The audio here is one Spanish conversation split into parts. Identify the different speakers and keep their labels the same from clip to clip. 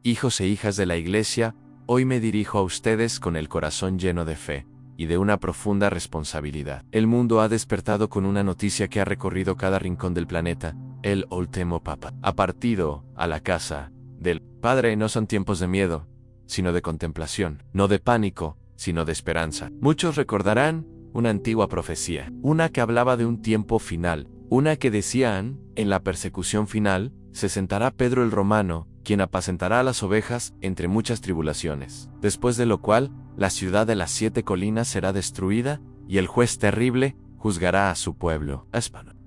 Speaker 1: Hijos e hijas de la Iglesia, hoy me dirijo a ustedes con el corazón lleno de fe y de una profunda responsabilidad. El mundo ha despertado con una noticia que ha recorrido cada rincón del planeta. El último Papa ha partido a la casa del Padre. No son tiempos de miedo, sino de contemplación, no de pánico, sino de esperanza. Muchos recordarán una antigua profecía, una que hablaba de un tiempo final, una que decían, en la persecución final, se sentará Pedro el Romano, quien apacentará a las ovejas entre muchas tribulaciones, después de lo cual, la ciudad de las 7 colinas será destruida, y el juez terrible juzgará a su pueblo.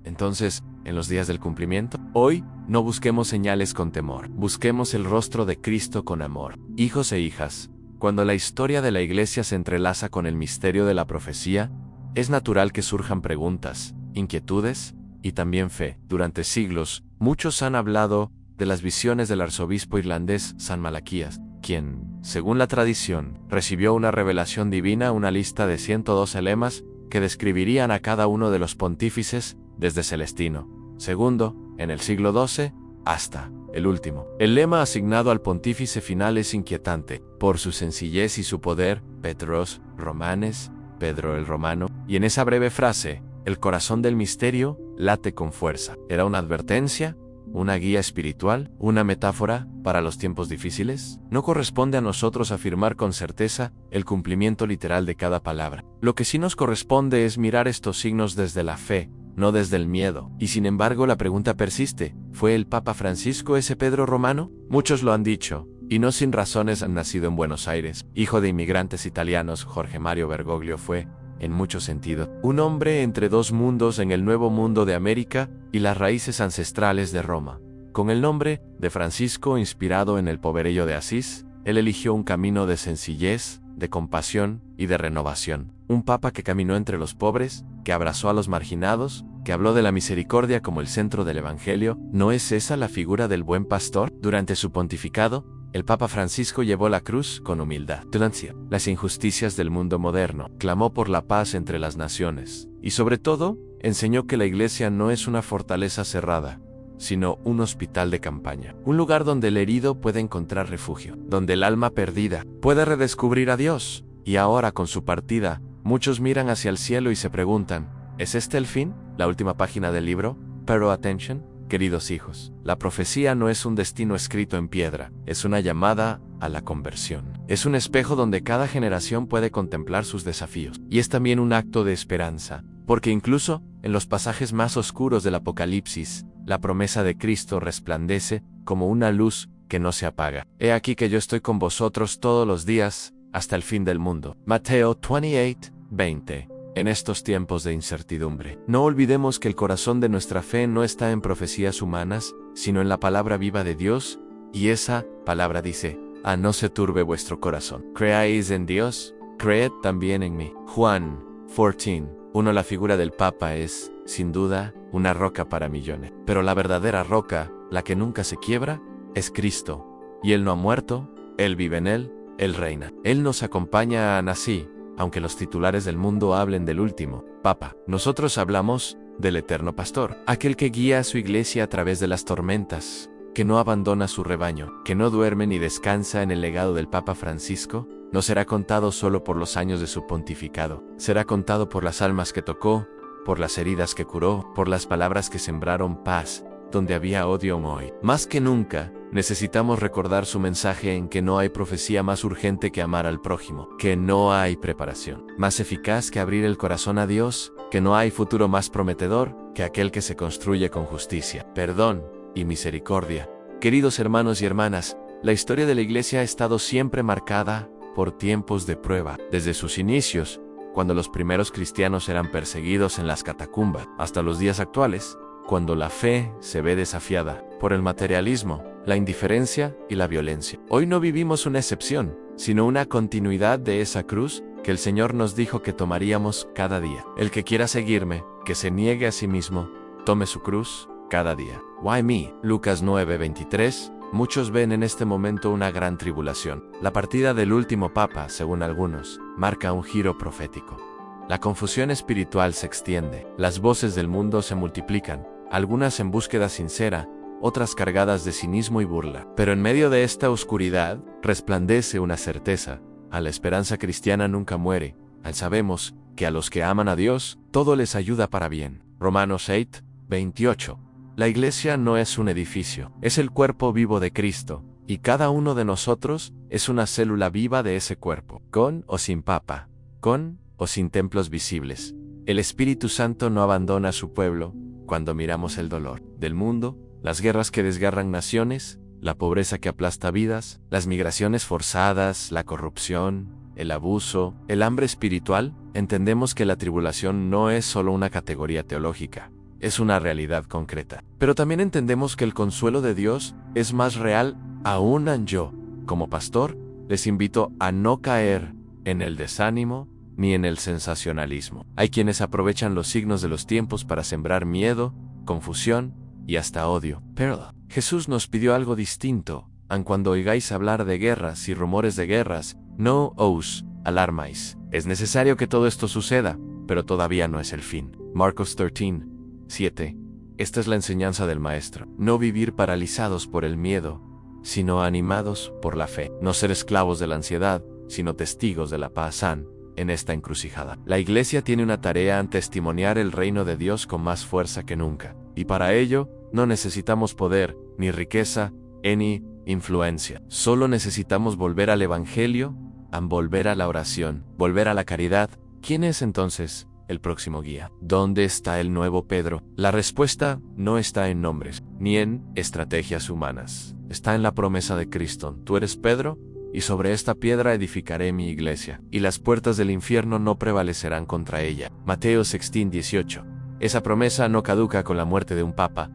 Speaker 1: Entonces, en los días del cumplimiento, hoy, no busquemos señales con temor, busquemos el rostro de Cristo con amor. Hijos e hijas, cuando la historia de la Iglesia se entrelaza con el misterio de la profecía, es natural que surjan preguntas, inquietudes y también fe. Durante siglos, muchos han hablado de las visiones del arzobispo irlandés San Malaquías, quien, según la tradición, recibió una revelación divina, una lista de 112 lemas que describirían a cada uno de los pontífices desde Celestino II, en el siglo XII, hasta el último. El lema asignado al pontífice final es inquietante, por su sencillez y su poder, Petros Romanes, Pedro el Romano, y en esa breve frase, el corazón del misterio late con fuerza. ¿Era una advertencia? ¿Una guía espiritual? ¿Una metáfora para los tiempos difíciles? No corresponde a nosotros afirmar con certeza el cumplimiento literal de cada palabra. Lo que sí nos corresponde es mirar estos signos desde la fe, no desde el miedo. Y sin embargo la pregunta persiste, ¿fue el Papa Francisco ese Pedro Romano? Muchos lo han dicho, y no sin razones. Han nacido en Buenos Aires, hijo de inmigrantes italianos. Jorge Mario Bergoglio fue, en mucho sentido, un hombre entre dos mundos en el Nuevo Mundo de América y las raíces ancestrales de Roma. Con el nombre de Francisco inspirado en el poverello de Asís, él eligió un camino de sencillez, de compasión y de renovación. Un papa que caminó entre los pobres, que abrazó a los marginados, que habló de la misericordia como el centro del Evangelio. ¿No es esa la figura del buen pastor? Durante su pontificado, el Papa Francisco llevó la cruz con humildad, denunció las injusticias del mundo moderno, clamó por la paz entre las naciones, y sobre todo, enseñó que la Iglesia no es una fortaleza cerrada, sino un hospital de campaña, un lugar donde el herido puede encontrar refugio, donde el alma perdida puede redescubrir a Dios. Y ahora, con su partida, muchos miran hacia el cielo y se preguntan, ¿es este el fin? La última página del libro, pero attention, queridos hijos, la profecía no es un destino escrito en piedra, es una llamada a la conversión. Es un espejo donde cada generación puede contemplar sus desafíos. Y es también un acto de esperanza, porque incluso en los pasajes más oscuros del Apocalipsis, la promesa de Cristo resplandece como una luz que no se apaga. He aquí que yo estoy con vosotros todos los días, hasta el fin del mundo. Mateo 28:20. En estos tiempos de incertidumbre, no olvidemos que el corazón de nuestra fe no está en profecías humanas, sino en la palabra viva de Dios, y esa palabra dice, no se turbe vuestro corazón. Creáis en Dios, creed también en mí. Juan 14:1. La figura del Papa es, sin duda, una roca para millones. Pero la verdadera roca, la que nunca se quiebra, es Cristo. Y Él no ha muerto, Él vive en Él, Él reina. Él nos acompaña así. Aunque los titulares del mundo hablen del último Papa, nosotros hablamos del eterno pastor, aquel que guía a su iglesia a través de las tormentas, que no abandona su rebaño, que no duerme ni descansa. En el legado del Papa Francisco, no será contado solo por los años de su pontificado, será contado por las almas que tocó, por las heridas que curó, por las palabras que sembraron paz donde había odio hoy. Más que nunca, necesitamos recordar su mensaje en que no hay profecía más urgente que amar al prójimo, que no hay preparación más eficaz que abrir el corazón a Dios, que no hay futuro más prometedor que aquel que se construye con justicia, perdón y misericordia. Queridos hermanos y hermanas, la historia de la Iglesia ha estado siempre marcada por tiempos de prueba, desde sus inicios, cuando los primeros cristianos eran perseguidos en las catacumbas, hasta los días actuales, cuando la fe se ve desafiada por el materialismo, la indiferencia y la violencia. Hoy no vivimos una excepción, sino una continuidad de esa cruz que el Señor nos dijo que tomaríamos cada día. El que quiera seguirme, que se niegue a sí mismo, tome su cruz cada día. Why me? Lucas 9:23. Muchos ven en este momento una gran tribulación. La partida del último Papa, según algunos, marca un giro profético. La confusión espiritual se extiende, las voces del mundo se multiplican, algunas en búsqueda sincera, otras cargadas de cinismo y burla. Pero en medio de esta oscuridad, resplandece una certeza. A la esperanza cristiana nunca muere. Sabemos que a los que aman a Dios, todo les ayuda para bien. Romanos 8, 28. La iglesia no es un edificio, es el cuerpo vivo de Cristo, y cada uno de nosotros es una célula viva de ese cuerpo, con o sin papa, con o sin templos visibles. El Espíritu Santo no abandona a su pueblo cuando miramos el dolor del mundo, las guerras que desgarran naciones, la pobreza que aplasta vidas, las migraciones forzadas, la corrupción, el abuso, el hambre espiritual. Entendemos que la tribulación no es solo una categoría teológica, es una realidad concreta. Pero también entendemos que el consuelo de Dios es más real aún. Yo, como pastor, les invito a no caer en el desánimo ni en el sensacionalismo. Hay quienes aprovechan los signos de los tiempos para sembrar miedo, confusión y hasta odio. Pero Jesús nos pidió algo distinto. Cuando oigáis hablar de guerras y rumores de guerras, no os alarmáis. Es necesario que todo esto suceda, pero todavía no es el fin. Marcos 13, 7. Esta es la enseñanza del Maestro. No vivir paralizados por el miedo, sino animados por la fe. No ser esclavos de la ansiedad, sino testigos de la paz en esta encrucijada. La iglesia tiene una tarea en testimoniar el reino de Dios con más fuerza que nunca. Y para ello, no necesitamos poder, ni riqueza, ni influencia. Solo necesitamos volver al Evangelio, volver a la oración, volver a la caridad. ¿Quién es entonces el próximo guía? ¿Dónde está el nuevo Pedro? La respuesta no está en nombres, ni en estrategias humanas. Está en la promesa de Cristo. Tú eres Pedro, y sobre esta piedra edificaré mi iglesia, y las puertas del infierno no prevalecerán contra ella. Mateo 16, 18. Esa promesa no caduca con la muerte de un papa,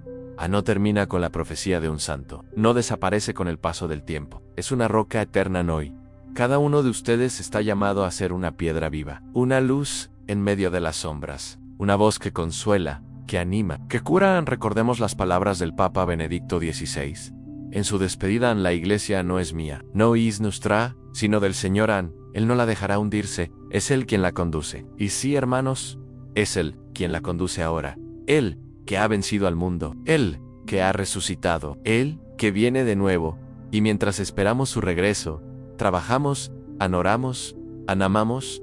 Speaker 1: no termina con la profecía de un santo, no desaparece con el paso del tiempo. Es una roca eterna hoy. Cada uno de ustedes está llamado a ser una piedra viva, una luz en medio de las sombras, una voz que consuela, que anima, que cura. Recordemos las palabras del Papa Benedicto XVI. En su despedida: la iglesia no es mía, no es nuestra, sino del Señor. Él no la dejará hundirse, es Él quien la conduce. Y sí, hermanos, es Él quien la conduce ahora. Él que ha vencido al mundo, Él que ha resucitado, Él que viene de nuevo. Y mientras esperamos su regreso, trabajamos, oramos, amamos,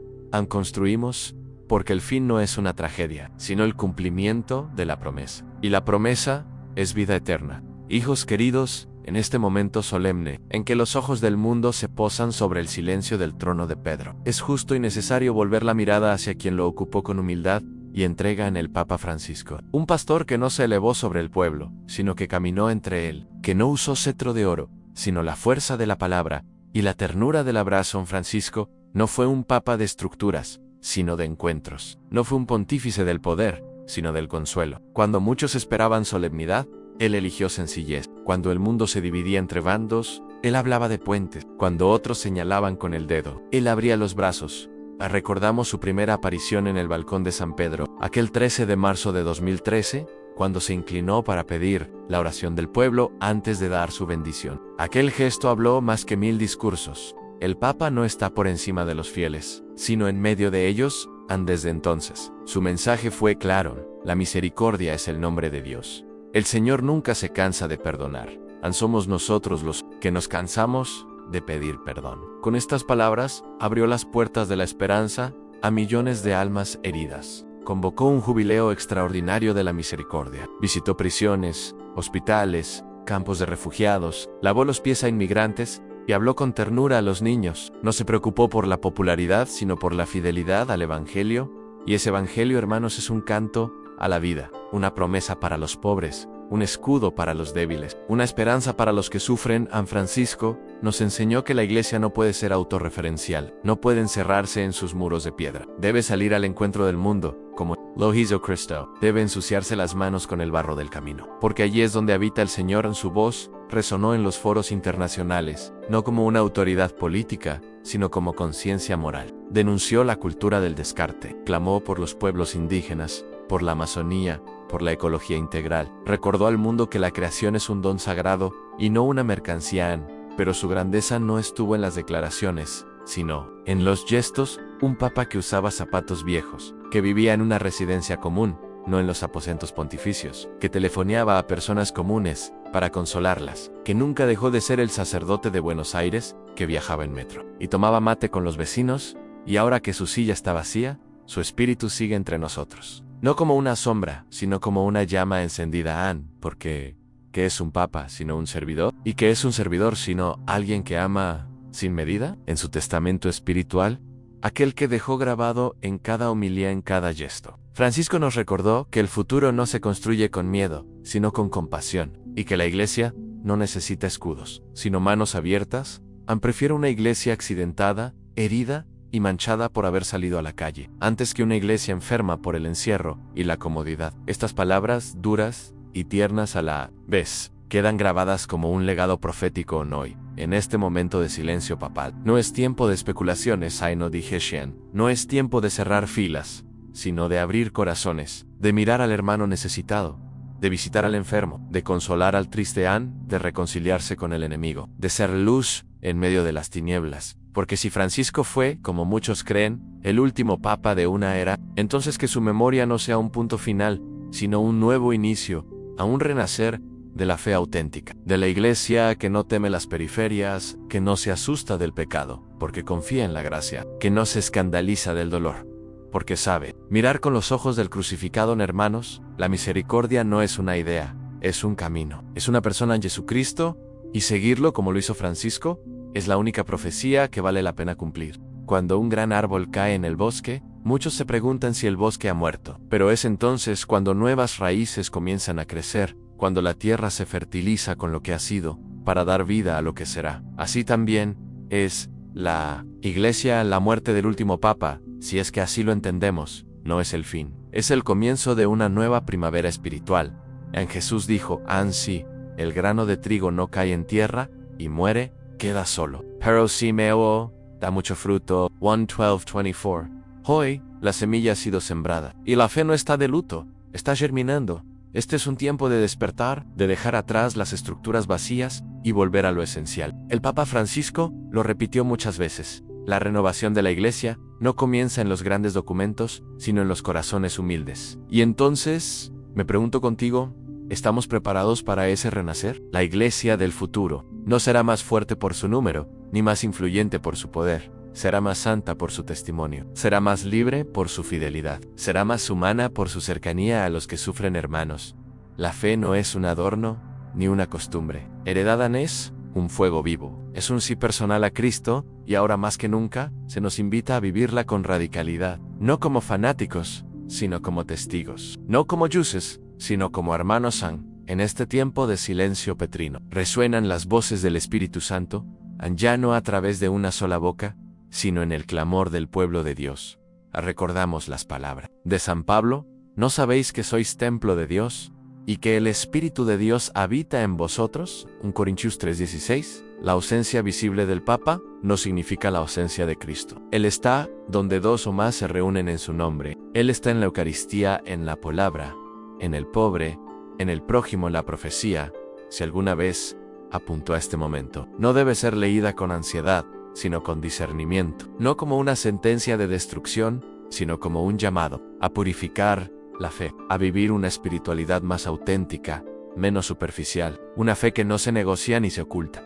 Speaker 1: construimos, porque el fin no es una tragedia, sino el cumplimiento de la promesa. Y la promesa es vida eterna. Hijos queridos, en este momento solemne, en que los ojos del mundo se posan sobre el silencio del trono de Pedro, es justo y necesario volver la mirada hacia quien lo ocupó con humildad y entrega en el Papa Francisco. Un pastor que no se elevó sobre el pueblo, sino que caminó entre él, que no usó cetro de oro, sino la fuerza de la palabra y la ternura del abrazo. Francisco no fue un papa de estructuras, sino de encuentros. No fue un pontífice del poder, sino del consuelo. Cuando muchos esperaban solemnidad, él eligió sencillez. Cuando el mundo se dividía entre bandos, él hablaba de puentes. Cuando otros señalaban con el dedo, él abría los brazos. Recordamos su primera aparición en el balcón de San Pedro, aquel 13 de marzo de 2013, cuando se inclinó para pedir la oración del pueblo antes de dar su bendición. Aquel gesto habló más que 1000 discursos. El Papa no está por encima de los fieles, sino en medio de ellos. Desde entonces, su mensaje fue claro: la misericordia es el nombre de Dios. El Señor nunca se cansa de perdonar. Somos nosotros los que nos cansamos de pedir perdón. Con estas palabras, abrió las puertas de la esperanza a millones de almas heridas. Convocó un jubileo extraordinario de la misericordia. Visitó prisiones, hospitales, campos de refugiados, lavó los pies a inmigrantes y habló con ternura a los niños. No se preocupó por la popularidad, sino por la fidelidad al Evangelio. Y ese Evangelio, hermanos, es un canto a la vida, una promesa para los pobres, un escudo para los débiles, una esperanza para los que sufren. Francisco nos enseñó que la iglesia no puede ser autorreferencial, no puede encerrarse en sus muros de piedra. Debe salir al encuentro del mundo, como lo hizo Cristo. Debe ensuciarse las manos con el barro del camino, porque allí es donde habita el Señor. En su voz resonó en los foros internacionales, no como una autoridad política, sino como conciencia moral. Denunció la cultura del descarte, clamó por los pueblos indígenas, por la Amazonía, por la ecología integral. Recordó al mundo que la creación es un don sagrado y no una mercancía. Pero su grandeza no estuvo en las declaraciones, sino en los gestos. Un papa que usaba zapatos viejos, que vivía en una residencia común, no en los aposentos pontificios, que telefoneaba a personas comunes para consolarlas, que nunca dejó de ser el sacerdote de Buenos Aires que viajaba en metro y tomaba mate con los vecinos, y ahora que su silla está vacía, su espíritu sigue entre nosotros. No como una sombra, sino como una llama encendida. Porque ¿qué es un papa sino un servidor? ¿Y qué es un servidor sino alguien que ama sin medida? En su testamento espiritual, aquel que dejó grabado en cada homilía, en cada gesto, Francisco nos recordó que el futuro no se construye con miedo, sino con compasión, y que la iglesia no necesita escudos, sino manos abiertas. Prefiero una iglesia accidentada, herida y manchada por haber salido a la calle, antes que una iglesia enferma por el encierro y la comodidad. Estas palabras, duras y tiernas a la vez, quedan grabadas como un legado profético hoy, en este momento de silencio papal. No es tiempo de especulaciones, Aino Digeshian. No es tiempo de cerrar filas, sino de abrir corazones, de mirar al hermano necesitado, de visitar al enfermo, de consolar al triste, de reconciliarse con el enemigo, de ser luz en medio de las tinieblas. Porque si Francisco fue, como muchos creen, el último papa de una era, entonces que su memoria no sea un punto final, sino un nuevo inicio, a un renacer de la fe auténtica, de la iglesia que no teme las periferias, que no se asusta del pecado, porque confía en la gracia, que no se escandaliza del dolor, porque sabe mirar con los ojos del crucificado. Hermanos, la misericordia no es una idea, es un camino, es una persona en Jesucristo, y seguirlo como lo hizo Francisco es la única profecía que vale la pena cumplir. Cuando un gran árbol cae en el bosque, muchos se preguntan si el bosque ha muerto, pero es entonces cuando nuevas raíces comienzan a crecer, cuando la tierra se fertiliza con lo que ha sido, para dar vida a lo que será. Así también es la iglesia. La muerte del último papa, si es que así lo entendemos, no es el fin, es el comienzo de una nueva primavera espiritual. En Jesús dijo, si el grano de trigo no cae en tierra y muere, queda solo. Pero si da mucho fruto. 1:12-24. Hoy, la semilla ha sido sembrada, y la fe no está de luto, está germinando. Este es un tiempo de despertar, de dejar atrás las estructuras vacías y volver a lo esencial. El Papa Francisco lo repitió muchas veces. La renovación de la iglesia no comienza en los grandes documentos, sino en los corazones humildes. Y entonces, me pregunto contigo, ¿estamos preparados para ese renacer? La iglesia del futuro no será más fuerte por su número, ni más influyente por su poder. Será más santa por su testimonio. Será más libre por su fidelidad. Será más humana por su cercanía a los que sufren. Hermanos, la fe no es un adorno ni una costumbre. Heredada es un fuego vivo. Es un sí personal a Cristo, y ahora más que nunca, se nos invita a vivirla con radicalidad. No como fanáticos, sino como testigos. No como jueces, sino como hermanos. En este tiempo de silencio petrino, resuenan las voces del Espíritu Santo, ya no a través de una sola boca, sino en el clamor del pueblo de Dios. Recordamos las palabras de San Pablo: ¿no sabéis que sois templo de Dios, y que el Espíritu de Dios habita en vosotros? 1 Corintios 3:16. La ausencia visible del Papa no significa la ausencia de Cristo. Él está donde dos o más se reúnen en su nombre. Él está en la Eucaristía, en la palabra, en el pobre, en el prójimo, en la profecía. Si alguna vez apuntó a este momento, no debe ser leída con ansiedad, sino con discernimiento. No como una sentencia de destrucción, sino como un llamado a purificar la fe, a vivir una espiritualidad más auténtica, menos superficial, una fe que no se negocia ni se oculta.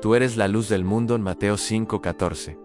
Speaker 1: Tú eres la luz del mundo, en Mateo 5:14.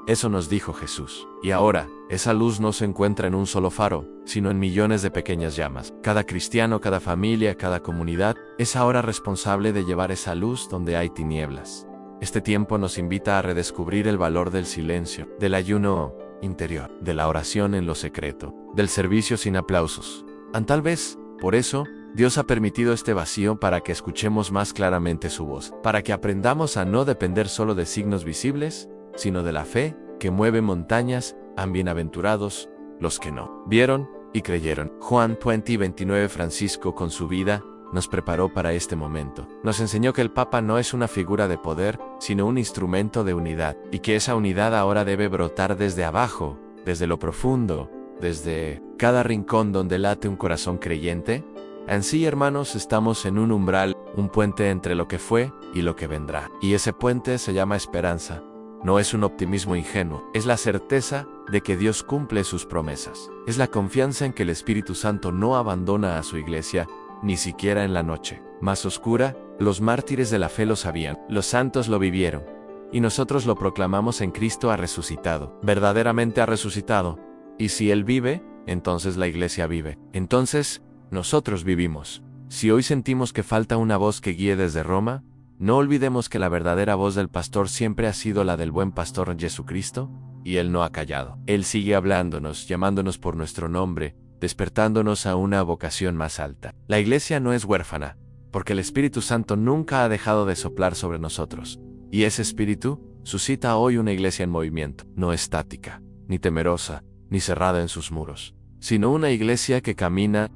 Speaker 1: Eso nos dijo Jesús. Y ahora, esa luz no se encuentra en un solo faro, sino en millones de pequeñas llamas. Cada cristiano, cada familia, cada comunidad es ahora responsable de llevar esa luz donde hay tinieblas. Este tiempo nos invita a redescubrir el valor del silencio, del ayuno interior, de la oración en lo secreto, del servicio sin aplausos. Tal vez, por eso, Dios ha permitido este vacío, para que escuchemos más claramente su voz, para que aprendamos a no depender solo de signos visibles, sino de la fe que mueve montañas. Bienaventurados los que no vieron y creyeron. Juan 20:29. Francisco, con su vida, nos preparó para este momento. Nos enseñó que el Papa no es una figura de poder, sino un instrumento de unidad, y que esa unidad ahora debe brotar desde abajo, desde lo profundo, desde cada rincón donde late un corazón creyente. Así, hermanos, estamos en un umbral, un puente entre lo que fue y lo que vendrá. Y ese puente se llama esperanza. No es un optimismo ingenuo, es la certeza de que Dios cumple sus promesas. Es la confianza en que el Espíritu Santo no abandona a su iglesia, ni siquiera en la noche más oscura. Los mártires de la fe lo sabían, los santos lo vivieron, y nosotros lo proclamamos en Cristo ha resucitado. Verdaderamente ha resucitado. Y si Él vive, entonces la iglesia vive. Entonces, nosotros vivimos. Si hoy sentimos que falta una voz que guíe desde Roma, no olvidemos que la verdadera voz del pastor siempre ha sido la del buen pastor Jesucristo, y Él no ha callado. Él sigue hablándonos, llamándonos por nuestro nombre, despertándonos a una vocación más alta. La iglesia no es huérfana, porque el Espíritu Santo nunca ha dejado de soplar sobre nosotros. Y ese Espíritu suscita hoy una iglesia en movimiento, no estática, ni temerosa, ni cerrada en sus muros, sino una iglesia que camina,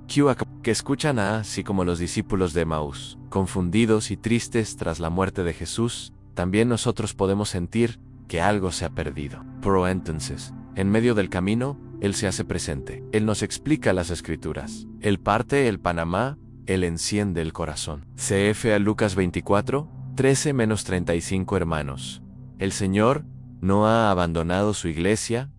Speaker 1: que escuchan así como los discípulos de Emaús, confundidos y tristes tras la muerte de Jesús. También nosotros podemos sentir que algo se ha perdido. Pero entonces, en medio del camino, Él se hace presente. Él nos explica las Escrituras. Él parte el Panamá, Él enciende el corazón. CF a Lucas 24, 13-35 hermanos. El Señor no ha abandonado su iglesia,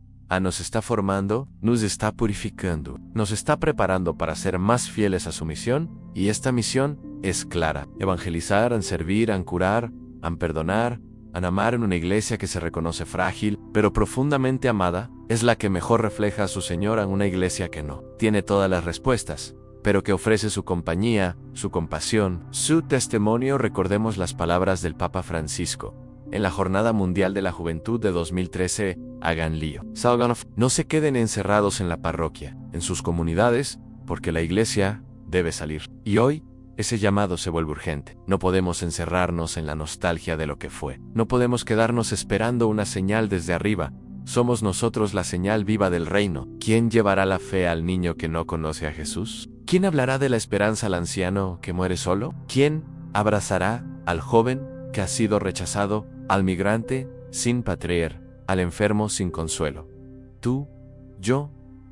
Speaker 1: nos está formando, nos está purificando, nos está preparando para ser más fieles a su misión, y esta misión es clara: evangelizar, en servir, en curar, en perdonar, en amar en una iglesia que se reconoce frágil, pero profundamente amada. Es la que mejor refleja a su Señor en una iglesia que no tiene todas las respuestas, pero que ofrece su compañía, su compasión, su testimonio. Recordemos las palabras del Papa Francisco en la Jornada Mundial de la Juventud de 2013, hagan lío. Salgan, no se queden encerrados en la parroquia, en sus comunidades, porque la iglesia debe salir. Y hoy, ese llamado se vuelve urgente. No podemos encerrarnos en la nostalgia de lo que fue. No podemos quedarnos esperando una señal desde arriba. Somos nosotros la señal viva del reino. ¿Quién llevará la fe al niño que no conoce a Jesús? ¿Quién hablará de la esperanza al anciano que muere solo? ¿Quién abrazará al joven que ha sido rechazado, al migrante sin patria, al enfermo sin consuelo? Tú, yo,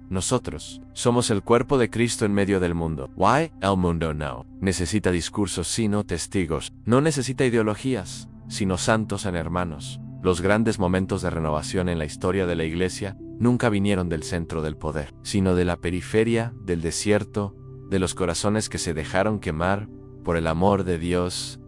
Speaker 1: nosotros. Somos el cuerpo de Cristo en medio del mundo. Why? El mundo no necesita discursos sino testigos. No necesita ideologías, sino santos en hermanos. Los grandes momentos de renovación en la historia de la iglesia nunca vinieron del centro del poder, sino de la periferia, del desierto, de los corazones que se dejaron quemar por el amor de Dios.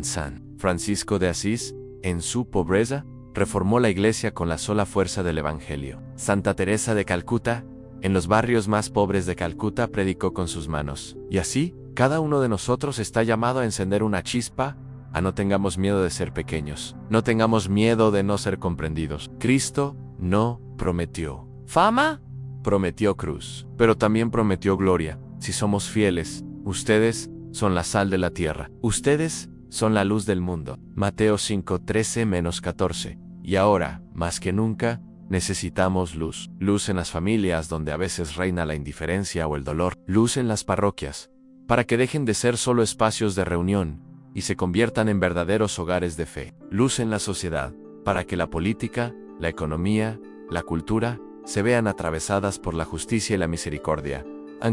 Speaker 1: San Francisco de Asís, en su pobreza, reformó la iglesia con la sola fuerza del Evangelio. Santa Teresa de Calcuta, en los barrios más pobres de Calcuta, predicó con sus manos. Y así, cada uno de nosotros está llamado a encender una chispa. No tengamos miedo de ser pequeños. No tengamos miedo de no ser comprendidos. Cristo no prometió fama, prometió cruz, pero también prometió gloria. Si somos fieles, ustedes son la sal de la tierra. Ustedes son la luz del mundo. Mateo 5:13-14. Y ahora, más que nunca, necesitamos luz. Luz en las familias donde a veces reina la indiferencia o el dolor. Luz en las parroquias, para que dejen de ser solo espacios de reunión y se conviertan en verdaderos hogares de fe. Luz en la sociedad, para que la política, la economía, la cultura se vean atravesadas por la justicia y la misericordia.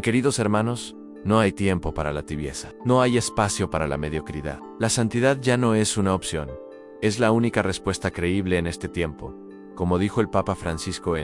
Speaker 1: Queridos hermanos, no hay tiempo para la tibieza. No hay espacio para la mediocridad. La santidad ya no es una opción. Es la única respuesta creíble en este tiempo. Como dijo el Papa Francisco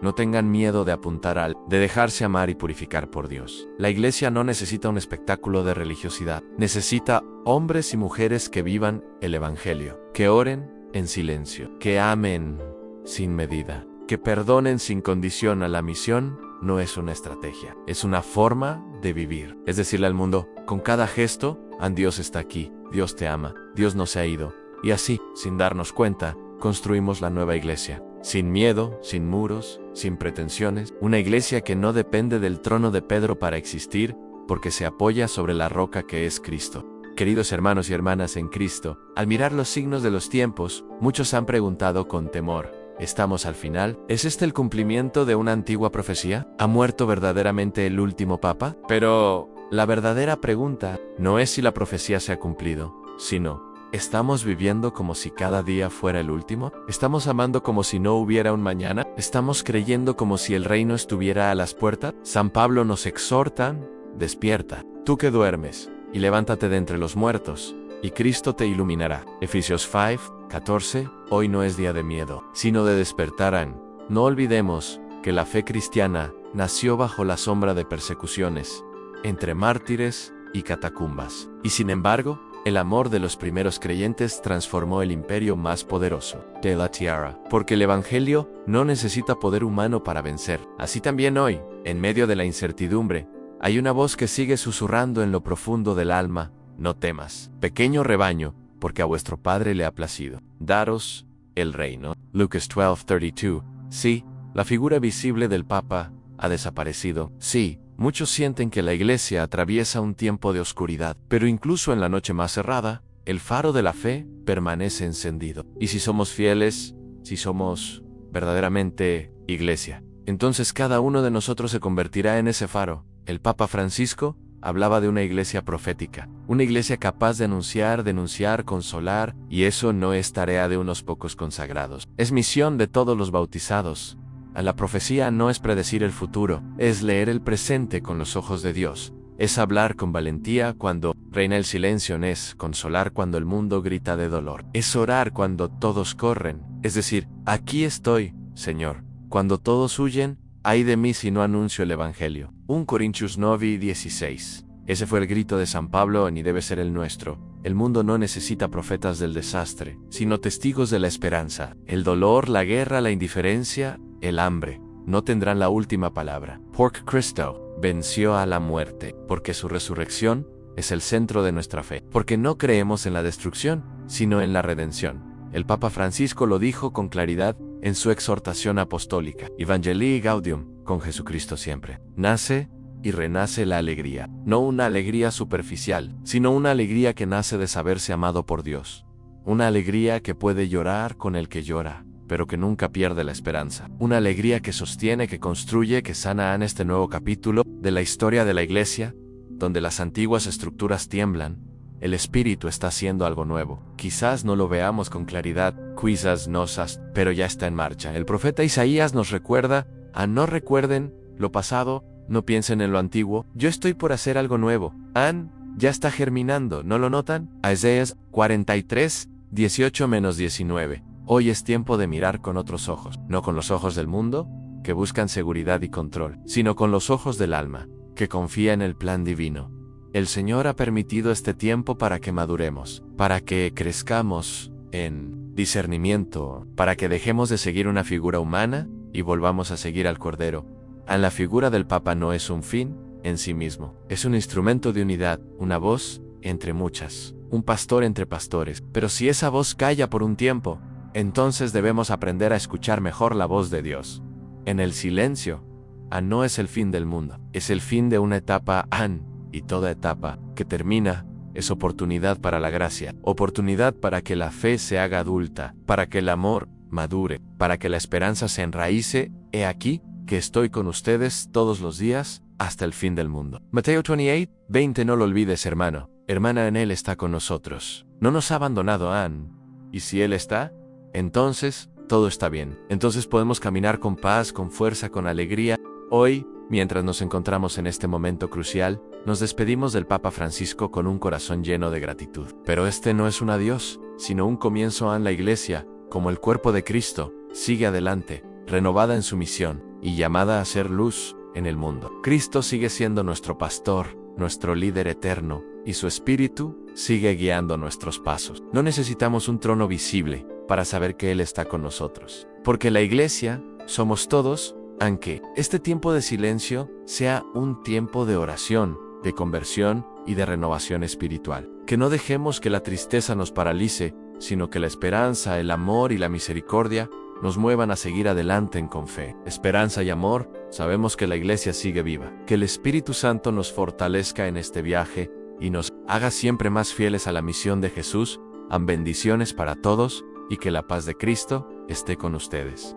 Speaker 1: no tengan miedo de apuntar de dejarse amar y purificar por Dios. La iglesia no necesita un espectáculo de religiosidad. Necesita hombres y mujeres que vivan el Evangelio, que oren en silencio, que amen sin medida, que perdonen sin condición. A la misión no es una estrategia, es una forma de vivir. Es decirle al mundo, con cada gesto, Dios está aquí, Dios te ama, Dios no se ha ido. Y así, sin darnos cuenta, construimos la nueva iglesia. Sin miedo, sin muros, sin pretensiones. Una iglesia que no depende del trono de Pedro para existir, porque se apoya sobre la roca que es Cristo. Queridos hermanos y hermanas en Cristo, al mirar los signos de los tiempos, muchos han preguntado con temor, ¿estamos al final? ¿Es este el cumplimiento de una antigua profecía? ¿Ha muerto verdaderamente el último papa? Pero la verdadera pregunta no es si la profecía se ha cumplido, sino, ¿estamos viviendo como si cada día fuera el último? ¿Estamos amando como si no hubiera un mañana? ¿Estamos creyendo como si el reino estuviera a las puertas? San Pablo nos exhorta, despierta, tú que duermes, y levántate de entre los muertos, y Cristo te iluminará. Efesios 5, 14. Hoy no es día de miedo, sino de despertar. No olvidemos que la fe cristiana nació bajo la sombra de persecuciones, entre mártires y catacumbas. Y sin embargo, el amor de los primeros creyentes transformó el imperio más poderoso de la tierra, porque el Evangelio no necesita poder humano para vencer. Así también hoy, en medio de la incertidumbre, hay una voz que sigue susurrando en lo profundo del alma: no temas, pequeño rebaño, porque a vuestro Padre le ha placido daros el reino. Lucas 12:32. Sí, la figura visible del Papa ha desaparecido. Sí, muchos sienten que la Iglesia atraviesa un tiempo de oscuridad, pero incluso en la noche más cerrada, el faro de la fe permanece encendido. Y si somos fieles, si somos verdaderamente Iglesia, entonces cada uno de nosotros se convertirá en ese faro. El Papa Francisco hablaba de una iglesia profética, una iglesia capaz de anunciar, denunciar, consolar, y eso no es tarea de unos pocos consagrados. Es misión de todos los bautizados. La profecía no es predecir el futuro, es leer el presente con los ojos de Dios. Es hablar con valentía cuando reina el silencio, es consolar cuando el mundo grita de dolor. Es orar cuando todos corren, es decir, aquí estoy, Señor. Cuando todos huyen, ay de mí si no anuncio el Evangelio. 1 Corintios 9:16. Ese fue el grito de San Pablo y debe ser el nuestro. El mundo no necesita profetas del desastre, sino testigos de la esperanza. El dolor, la guerra, la indiferencia, el hambre, no tendrán la última palabra. Porque Cristo venció a la muerte, porque su resurrección es el centro de nuestra fe. Porque no creemos en la destrucción, sino en la redención. El Papa Francisco lo dijo con claridad en su exhortación apostólica: Evangelii Gaudium, con Jesucristo siempre. Nace y renace la alegría, no una alegría superficial, sino una alegría que nace de saberse amado por Dios. Una alegría que puede llorar con el que llora, pero que nunca pierde la esperanza. Una alegría que sostiene, que construye, que sana en este nuevo capítulo de la historia de la Iglesia, donde las antiguas estructuras tiemblan. El Espíritu está haciendo algo nuevo. Quizás no lo veamos con claridad, quizás no, pero ya está en marcha. El profeta Isaías nos recuerda no recuerden lo pasado, no piensen en lo antiguo. Yo estoy por hacer algo nuevo. Ya está germinando, ¿no lo notan? Isaías 43, 18-19. Hoy es tiempo de mirar con otros ojos, no con los ojos del mundo, que buscan seguridad y control, sino con los ojos del alma, que confía en el plan divino. El Señor ha permitido este tiempo para que maduremos, para que crezcamos en discernimiento, para que dejemos de seguir una figura humana y volvamos a seguir al Cordero. La figura del Papa no es un fin en sí mismo, es un instrumento de unidad, una voz entre muchas, un pastor entre pastores. Pero si esa voz calla por un tiempo, entonces debemos aprender a escuchar mejor la voz de Dios. En el silencio, no es el fin del mundo, es el fin de una etapa, y toda etapa que termina es oportunidad para la gracia, oportunidad para que la fe se haga adulta, para que el amor madure, para que la esperanza se enraíce. He aquí que estoy con ustedes todos los días hasta el fin del mundo. Mateo 28:20. No lo olvides, hermano, hermana, en Él está con nosotros. No nos ha abandonado, y si Él está, entonces todo está bien. Entonces podemos caminar con paz, con fuerza, con alegría. Hoy, mientras nos encontramos en este momento crucial, nos despedimos del Papa Francisco con un corazón lleno de gratitud. Pero este no es un adiós, sino un comienzo. La Iglesia, como el cuerpo de Cristo, sigue adelante, renovada en su misión y llamada a ser luz en el mundo. Cristo sigue siendo nuestro pastor, nuestro líder eterno, y su Espíritu sigue guiando nuestros pasos. No necesitamos un trono visible para saber que Él está con nosotros, porque la Iglesia somos todos. Aunque este tiempo de silencio sea un tiempo de oración, de conversión y de renovación espiritual. Que no dejemos que la tristeza nos paralice, sino que la esperanza, el amor y la misericordia nos muevan a seguir adelante con fe. Esperanza y amor, sabemos que la Iglesia sigue viva. Que el Espíritu Santo nos fortalezca en este viaje y nos haga siempre más fieles a la misión de Jesús. Bendiciones para todos y que la paz de Cristo esté con ustedes.